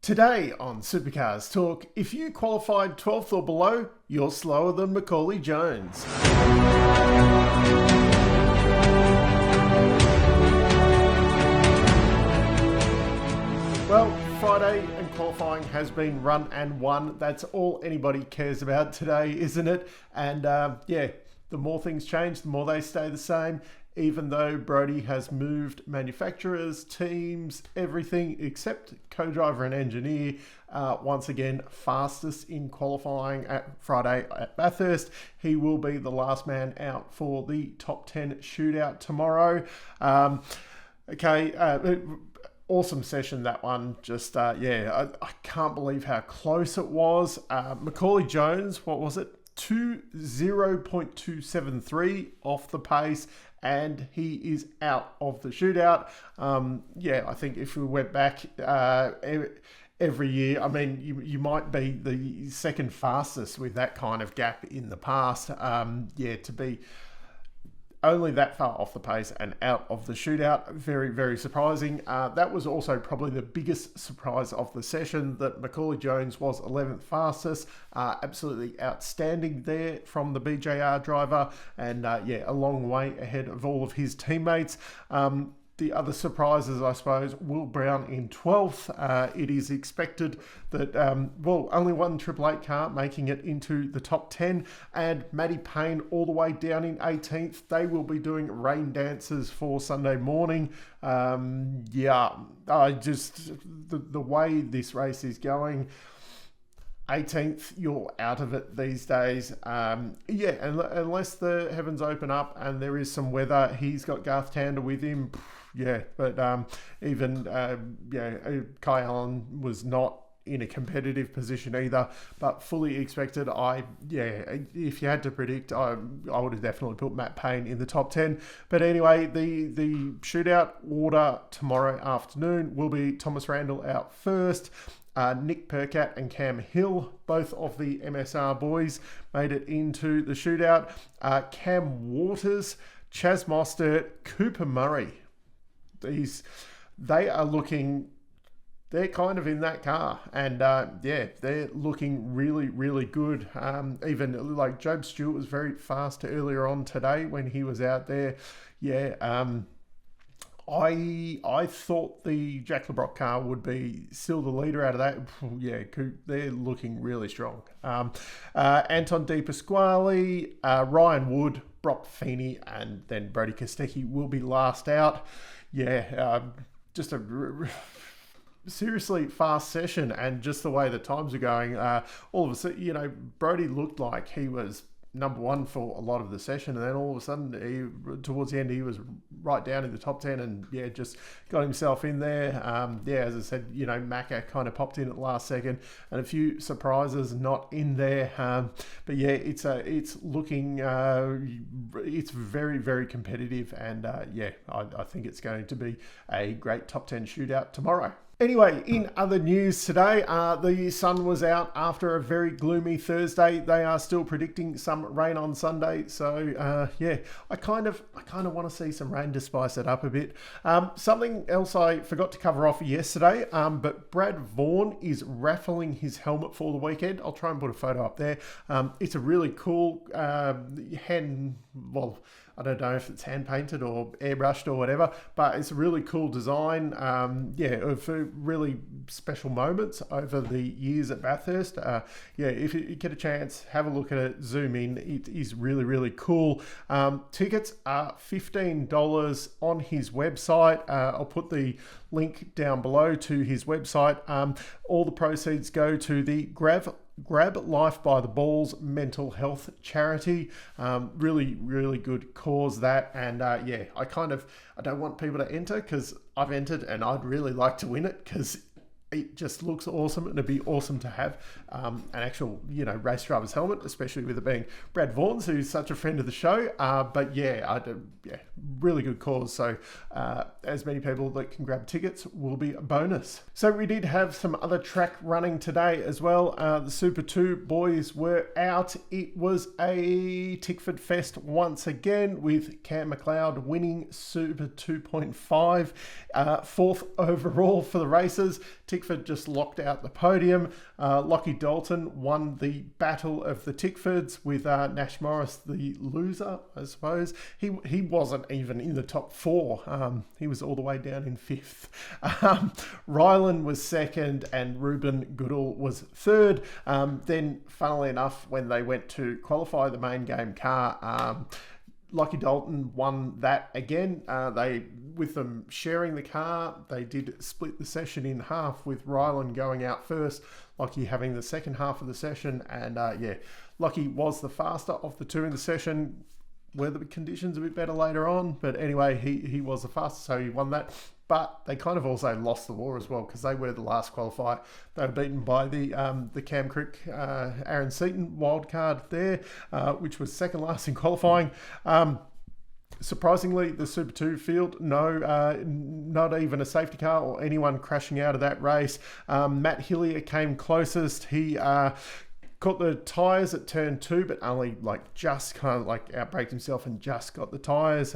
Today on Supercars Talk, if you qualified 12th or below, you're slower than Macaulay Jones. Well, Friday and qualifying has been run and won. That's all anybody cares about today, isn't it? And the more things change, the more they stay the same. Even though Brodie has moved manufacturers, teams, everything except co-driver and engineer, once again, fastest in qualifying at Friday at Bathurst. He will be the last man out for the top 10 shootout tomorrow. Awesome session, that one. Just, I can't believe how close it was. Macaulay Jones, what was it? 0.273 off the pace, and he is out of the shootout. I think if we went back every year, I mean, you might be the second fastest with that kind of gap in the past. To be only that far off the pace and out of the shootout, very, very surprising. That was also probably the biggest surprise of the session, that Macaulay Jones was 11th fastest. Absolutely outstanding there from the BJR driver, and a long way ahead of all of his teammates. The other surprises, I suppose, Will Brown in 12th. It is expected that, only one Triple Eight car making it into the top 10, and Matty Payne all the way down in 18th. They will be doing rain dances for Sunday morning. The way this race is going, 18th, you're out of it these days. Unless the heavens open up and there is some weather. He's got Garth Tander with him. Kai Allen was not in a competitive position either, but fully expected. If you had to predict, I would have definitely put Matt Payne in the top 10. But anyway, the shootout order tomorrow afternoon will be Thomas Randall out first. Nick Percat and Cam Hill, both of the MSR boys, made it into the shootout. Cam Waters, Chaz Mostert, Cooper Murray. They're kind of in that car, and they're looking really, really good. Even like Job Stewart was very fast earlier on today when he was out there. I thought the Jack LeBrock car would be still the leader out of that. They're looking really strong. Anton De Pasquale, Ryan Wood, Brock Feeney, and then Brodie Kostecki will be last out. Just a seriously fast session, and just the way the times are going, all of a sudden, Brodie looked like he was number one for a lot of the session, and then all of a sudden, towards the end, he was right down in the top 10, and just got himself in there. As I said, Macca kind of popped in at the last second, and a few surprises not in there. It's looking, it's very, very competitive, and I think it's going to be a great top 10 shootout tomorrow. Anyway, in other news today, the sun was out after a very gloomy Thursday. They are still predicting some rain on Sunday. So, I kind of want to see some rain to spice it up a bit. Something else I forgot to cover off yesterday, but Brad Vaughan is raffling his helmet for the weekend. I'll try and put a photo up there. It's a really cool I don't know if it's hand painted or airbrushed or whatever, but it's a really cool design. For really special moments over the years at Bathurst. If you get a chance, have a look at it, zoom in. It is really, really cool. Tickets are $15 on his website. I'll put the link down below to his website. All the proceeds go to the Grab Life by the Balls mental health charity. Really, really good cause that. And I don't want people to enter because I've entered and I'd really like to win it because it just looks awesome, and it'd be awesome to have an actual, race driver's helmet, especially with it being Brad Vaughan, who's such a friend of the show. Really good cause. So as many people that can grab tickets will be a bonus. So we did have some other track running today as well. The Super 2 boys were out. It was a Tickford Fest once again, with Cam McLeod winning Super 2.5, fourth overall for the races. Tickford just locked out the podium. Lockie Dalton won the Battle of the Tickfords with Nash Morris the loser, I suppose. He wasn't even in the top 4. He was all the way down in 5th. Rylan was 2nd and Ruben Goodall was 3rd. Then, funnily enough, when they went to qualify the main game car, Lockie Dalton won that again. With them sharing the car, they did split the session in half, with Rylan going out first, Lockie having the second half of the session. And Lockie was the faster of the 2 in the session. Were the conditions a bit better later on? But anyway, he was the fastest, so he won that. But they kind of also lost the war as well, because they were the last qualifier. They were beaten by the Cam Crick, Aaron Seaton wildcard there, which was second last in qualifying. Surprisingly, the Super 2 field, not even a safety car or anyone crashing out of that race. Matt Hillier came closest. He caught the tyres at turn 2, but only just kind of outbraked himself and just got the tyres.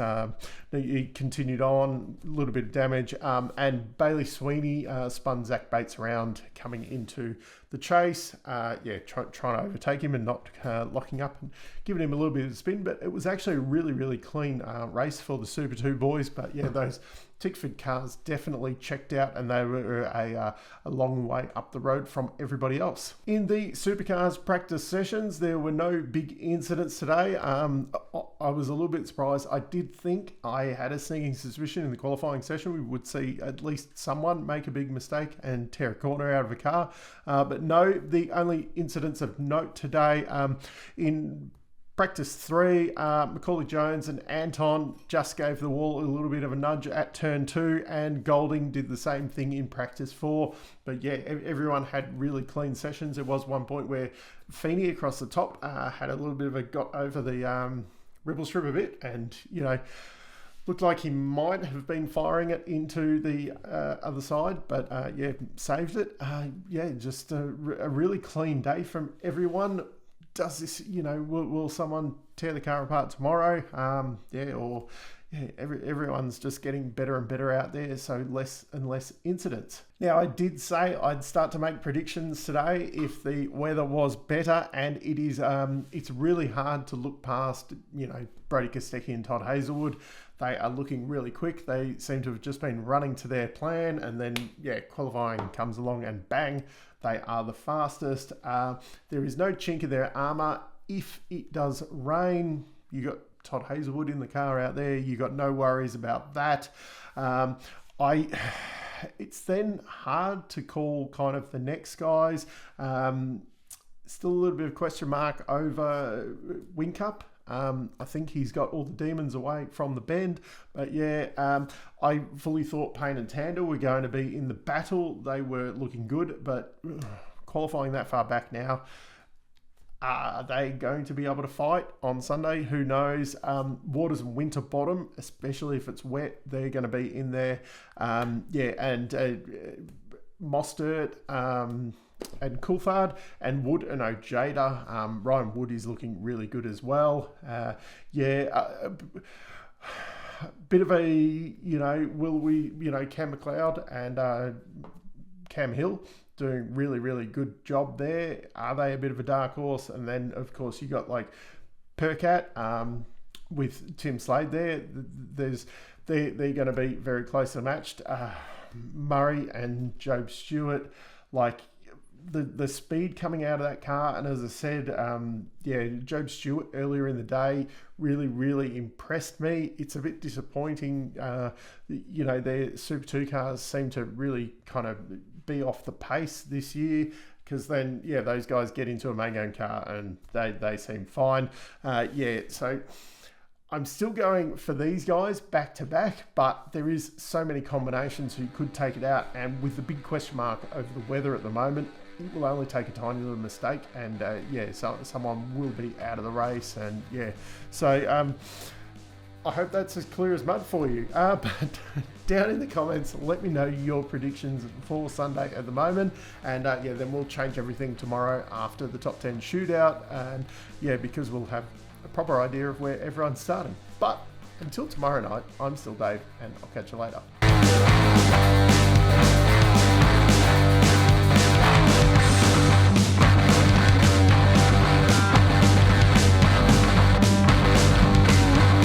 He continued on, a little bit of damage. And Bailey Sweeney spun Zach Bates around coming into the chase. Trying to overtake him and not locking up and giving him a little bit of spin. But it was actually a really, really clean race for the Super 2 boys. But yeah, those Tickford cars definitely checked out, and they were a long way up the road from everybody else. In the Supercars practice sessions, there were no big incidents today. I was a little bit surprised. I did think, I had a sneaking suspicion in the qualifying session we would see at least someone make a big mistake and tear a corner out of a car. But no, the only incidents of note today in Practice 3, Macaulay Jones and Anton just gave the wall a little bit of a nudge at turn 2, and Golding did the same thing in Practice 4. But yeah, everyone had really clean sessions. There was one point where Feeney across the top had a little bit of a got over the ribble strip a bit, and looked like he might have been firing it into the other side, but saved it. Just a really clean day from everyone. Does this, will someone tear the car apart tomorrow? Everyone's just getting better and better out there, so less and less incidents. Now, I did say I'd start to make predictions today if the weather was better, and it is. It's really hard to look past, Brodie Kostecki and Todd Hazelwood. They are looking really quick. They seem to have just been running to their plan, and then qualifying comes along and bang, they are the fastest. There is no chink in their armour. If it does rain, you got Todd Hazelwood in the car out there. You got no worries about that. It's then hard to call kind of the next guys. Still a little bit of question mark over Whincup. I think he's got all the demons away from the bend, but I fully thought Payne and Tander were going to be in the battle. They were looking good, but qualifying that far back now, are they going to be able to fight on Sunday? Who knows? Waters and Winterbottom, especially if it's wet, they're going to be in there. Mostert, and Coulthard and Wood and Ojeda. Ryan Wood is looking really good as well. Bit of a, will we, Cam McLeod and Cam Hill doing really, really good job there. Are they a bit of a dark horse? And then, of course, you got Percat with Tim Slade there. They're going to be very closely matched. Murray and Job Stewart, the speed coming out of that car, and as I said, Job Stewart earlier in the day really, really impressed me. It's a bit disappointing, their Super 2 cars seem to really kind of be off the pace this year, because then, those guys get into a main game car and they seem fine. So I'm still going for these guys back to back, but there is so many combinations who could take it out, and with the big question mark over the weather at the moment, it will only take a tiny little mistake, and so someone will be out of the race, and so I hope that's as clear as mud for you. But down in the comments, let me know your predictions for Sunday at the moment, and then we'll change everything tomorrow after the top 10 shootout, and because we'll have a proper idea of where everyone's starting. But until tomorrow night, I'm still Dave, and I'll catch you later.